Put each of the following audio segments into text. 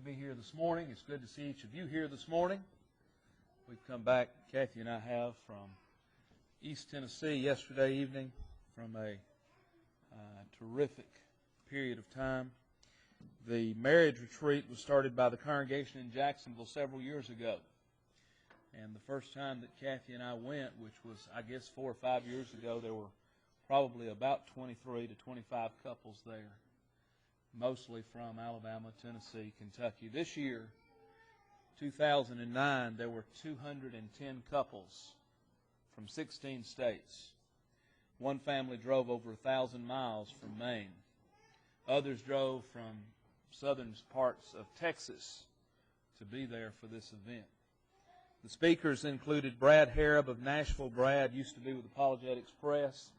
be here this morning. It's good to see each of you here this morning. We've come back, Kathy and I have, from East Tennessee yesterday evening from a terrific period of time. The marriage retreat was started by the congregation in Jacksonville several years ago. And the first time that Kathy and I went, which was, I guess, 4 or 5 years ago, there were probably about 23 to 25 couples there, mostly from Alabama, Tennessee, Kentucky. This year, 2009, there were 210 couples from 16 states. One family drove over 1,000 miles from Maine. Others drove from southern parts of Texas to be there for this event. The speakers included Brad Harrop of Nashville. Brad used to be with Apologetics Press.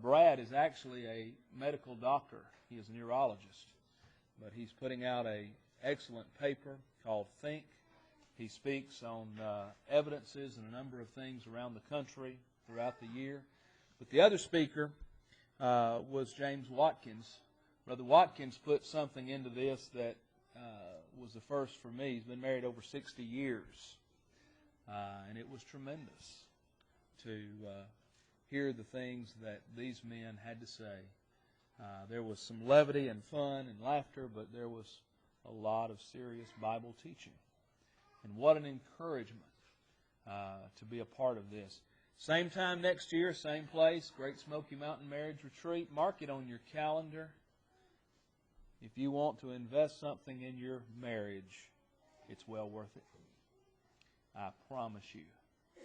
Brad is actually a medical doctor. He is a neurologist. But he's putting out an excellent paper called Think. He speaks on evidences and a number of things around the country throughout the year. But the other speaker was James Watkins. Brother Watkins put something into this that was the first for me. He's been married over 60 years. And it was tremendous to hear the things that these men had to say. There was some levity and fun and laughter, but there was a lot of serious Bible teaching. And what an encouragement to be a part of this. Same time next year, same place, Great Smoky Mountain Marriage Retreat. Mark it on your calendar. If you want to invest something in your marriage, it's well worth it. I promise you,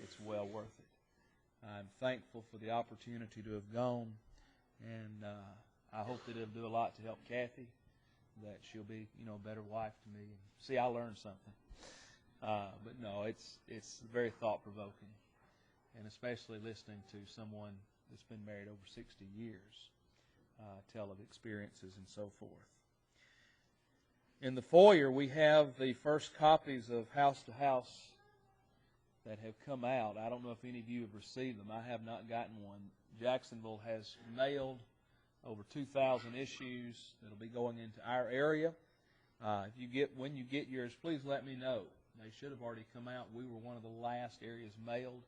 it's well worth it. I'm thankful for the opportunity to have gone, and I hope that it'll do a lot to help Kathy, that she'll be, a better wife to me. See, I learned something. But no, it's very thought-provoking, and especially listening to someone that's been married over 60 years tell of experiences and so forth. In the foyer, we have the first copies of House to House that have come out. I don't know if any of you have received them. I have not gotten one. Jacksonville has mailed over 2,000 issues that will be going into our area. When you get yours, please let me know. They should have already come out. We were one of the last areas mailed.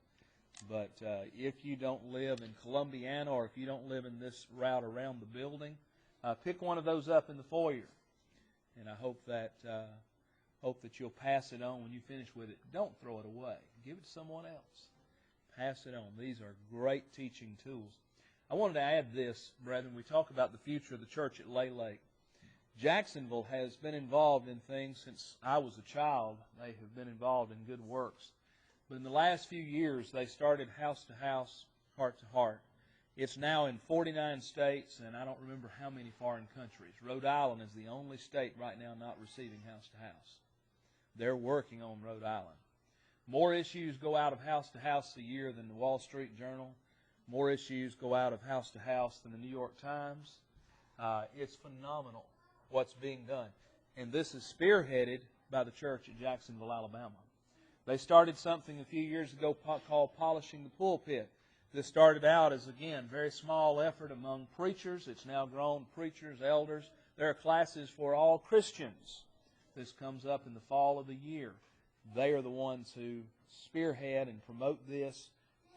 But if you don't live in Columbiana, or if you don't live in this route around the building, pick one of those up in the foyer. And I hope that you'll pass it on when you finish with it. Don't throw it away. Give it to someone else. Pass it on. These are great teaching tools. I wanted to add this, brethren. We talk about the future of the church at Lay Lake. Jacksonville has been involved in things since I was a child. They have been involved in good works. But in the last few years, they started House to House, Heart to Heart. It's now in 49 states, and I don't remember how many foreign countries. Rhode Island is the only state right now not receiving House to House. They're working on Rhode Island. More issues go out of House to House a year than the Wall Street Journal. More issues go out of House to House than the New York Times. It's phenomenal what's being done. And this is spearheaded by the church at Jacksonville, Alabama. They started something a few years ago called Polishing the Pulpit. This started out as, again, very small effort among preachers. It's now grown preachers, elders. There are classes for all Christians. This comes up in the fall of the year. They are the ones who spearhead and promote this.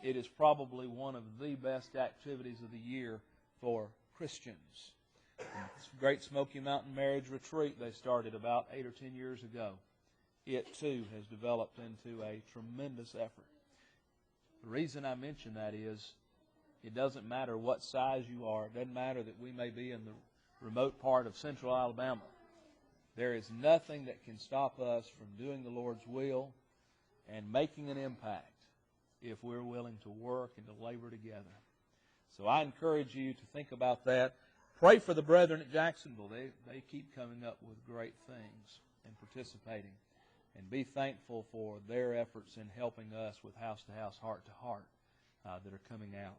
It is probably one of the best activities of the year for Christians. This Great Smoky Mountain Marriage Retreat they started about 8 or 10 years ago. It, too, has developed into a tremendous effort. The reason I mention that is it doesn't matter what size you are. It doesn't matter that we may be in the remote part of central Alabama. There is nothing that can stop us from doing the Lord's will and making an impact if we're willing to work and to labor together. So I encourage you to think about that. Pray for the brethren at Jacksonville. They keep coming up with great things and participating. And be thankful for their efforts in helping us with House to House, Heart to Heart that are coming out.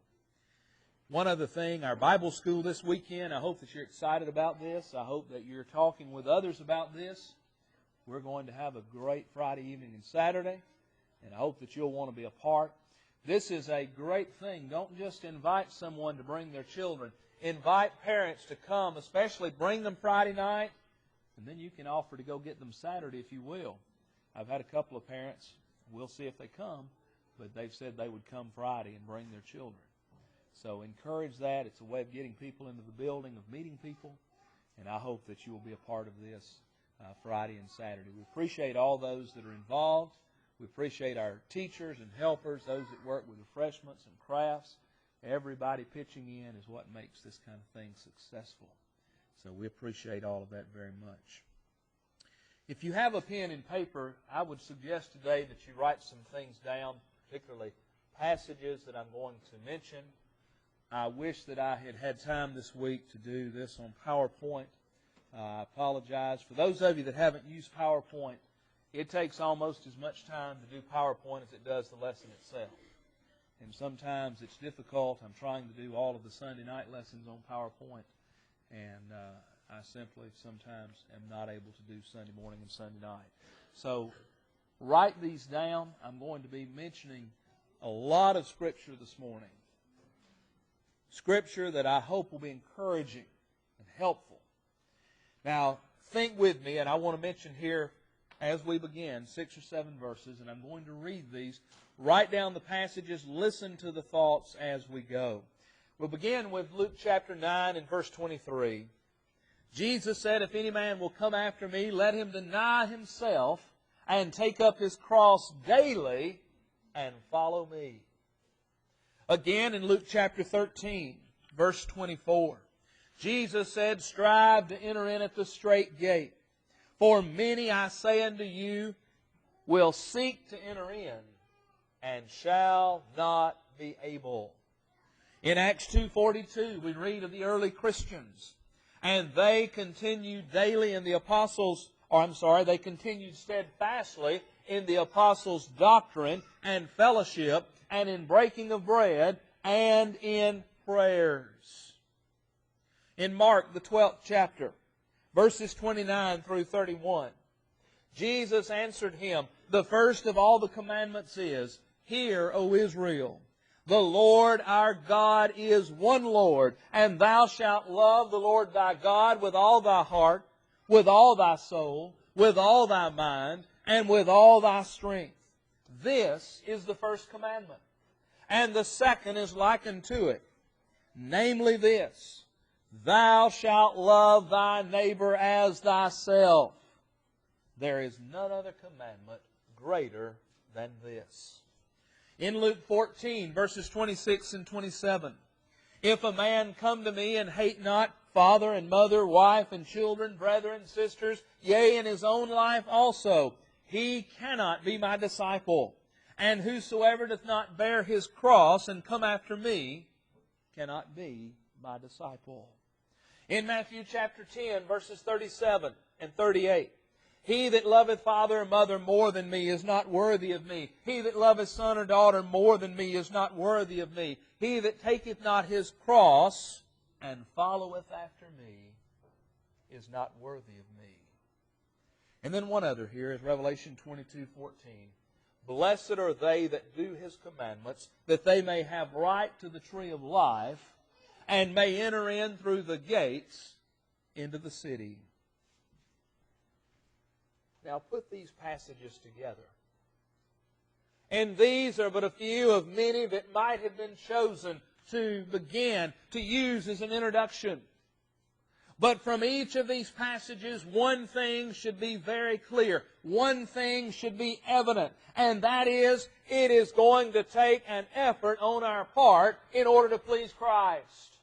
One other thing, our Bible school this weekend, I hope that you're excited about this. I hope that you're talking with others about this. We're going to have a great Friday evening and Saturday, and I hope that you'll want to be a part. This is a great thing. Don't just invite someone to bring their children. Invite parents to come, especially bring them Friday night. And then you can offer to go get them Saturday if you will. I've had a couple of parents, we'll see if they come, but they've said they would come Friday and bring their children. So encourage that. It's a way of getting people into the building, of meeting people, and I hope that you will be a part of this Friday and Saturday. We appreciate all those that are involved. We appreciate our teachers and helpers, those that work with refreshments and crafts. Everybody pitching in is what makes this kind of thing successful. So we appreciate all of that very much. If you have a pen and paper, I would suggest today that you write some things down, particularly passages that I'm going to mention. I wish that I had had time this week to do this on PowerPoint. I apologize. For those of you that haven't used PowerPoint, it takes almost as much time to do PowerPoint as it does the lesson itself. And sometimes it's difficult. I'm trying to do all of the Sunday night lessons on PowerPoint, and I simply sometimes am not able to do Sunday morning and Sunday night. So write these down. I'm going to be mentioning a lot of Scripture this morning. Scripture that I hope will be encouraging and helpful. Now, think with me, and I want to mention here as we begin 6 or 7 verses, and I'm going to read these. Write down the passages, listen to the thoughts as we go. We'll begin with Luke chapter 9 and verse 23. Jesus said, "If any man will come after me, let him deny himself and take up his cross daily and follow me." Again in Luke chapter 13, verse 24. Jesus said, "Strive to enter in at the strait gate. For many, I say unto you, will seek to enter in, and shall not be able." In Acts 2:42, we read of the early Christians. "And they continued daily in the apostles', they continued steadfastly in the apostles' doctrine and fellowship, and in breaking of bread, and in prayers." In Mark, the 12th chapter, verses 29 through 31, Jesus answered him, "The first of all the commandments is, Hear, O Israel, the Lord our God is one Lord, and thou shalt love the Lord thy God with all thy heart, with all thy soul, with all thy mind, and with all thy strength. This is the first commandment. And the second is likened to it, namely this, Thou shalt love thy neighbor as thyself. There is none other commandment greater than this." In Luke 14, verses 26 and 27, "If a man come to me and hate not father and mother, wife and children, brethren, sisters, yea, and his own life also, he cannot be my disciple. And whosoever doth not bear his cross and come after me cannot be my disciple." In Matthew chapter 10, verses 37 and 38, "He that loveth father or mother more than me is not worthy of me. He that loveth son or daughter more than me is not worthy of me. He that taketh not his cross and followeth after me is not worthy of me." And then one other here is Revelation 22:14. "Blessed are they that do His commandments, that they may have right to the tree of life, and may enter in through the gates into the city." Now put these passages together. And these are but a few of many that might have been chosen to begin to use as an introduction. But from each of these passages, one thing should be very clear. One thing should be evident. And that is, it is going to take an effort on our part in order to please Christ.